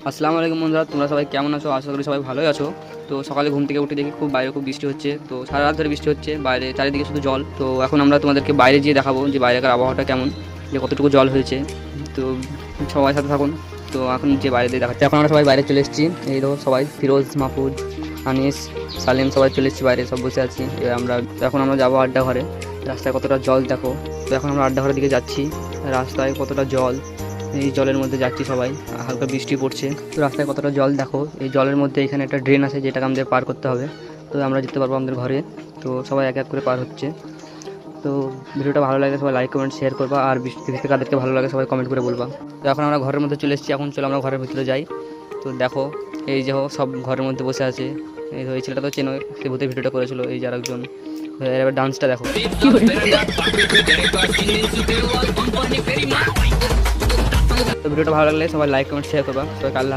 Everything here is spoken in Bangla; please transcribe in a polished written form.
আসসালামু আলাইকুম বন্ধুরা, তোমরা সবাই কেমন আছো? আশা করি সবাই ভালোই আছো। তো সকালে ঘুম থেকে উঠে দেখি বাইরে খুব বৃষ্টি হচ্ছে। তো সারা রাত ধরে বৃষ্টি হচ্ছে, বাইরে চারিদিকে শুধু জল। তো এখন আমরা তোমাদেরকে বাইরে গিয়ে দেখাবো যে বাইরেকার আবহাওয়াটা কেমন, যে কতটুকু জল হয়েছে। তো সবাই সাথে থাকুন। তো এখন যে বাইরে দিয়ে দেখাচ্ছে, এখন আমরা সবাই বাইরে চলে এসেছি। এই দেখো সবাই, ফিরোজ, মাহফুজ, আনিস, সালিম সবাই চলে এসেছি বাইরে, সব বসে আছি। এখন আমরা যাবো আড্ডা ঘরে। রাস্তায় কতটা জল দেখো। তো এখন আমরা আড্ডা ঘরের দিকে যাচ্ছি। রাস্তায় কতটা জল, এই জলের মধ্যে যাচ্ছি সবাই। হালকা বৃষ্টি পড়ছে, তো রাস্তায় কতটা জল দেখো। এই জলের মধ্যে এখানে একটা ড্রেন আছে, যেটাকে আমাদের পার করতে হবে। তো আমরা যেতে পারবো আমাদের ঘরে। তো সবাই এক এক করে পার হচ্ছে। তো ভিডিওটা ভালো লাগে সবাই লাইক কমেন্ট শেয়ার করবা, আর বৃষ্টি দেখতে কাদেরকে ভালো লাগে সবাই কমেন্ট করে বলবা। তো এখন আমরা ঘরের মধ্যে চলে এসেছি। এখন চলো আমরা ঘরের ভিতরে যাই। তো দেখো, এই যে সব ঘরের মধ্যে বসে আছে। এই ছেলেটা তো চেনো, সে ভূতের ভিডিওটা করেছিল, এই যে আরেকজন। এবার ডান্সটা দেখো। তো ভিডিওটা ভালো লাগলে সবাই লাইক কমেন্ট শেয়ার করবা। সবাই আল্লাহ।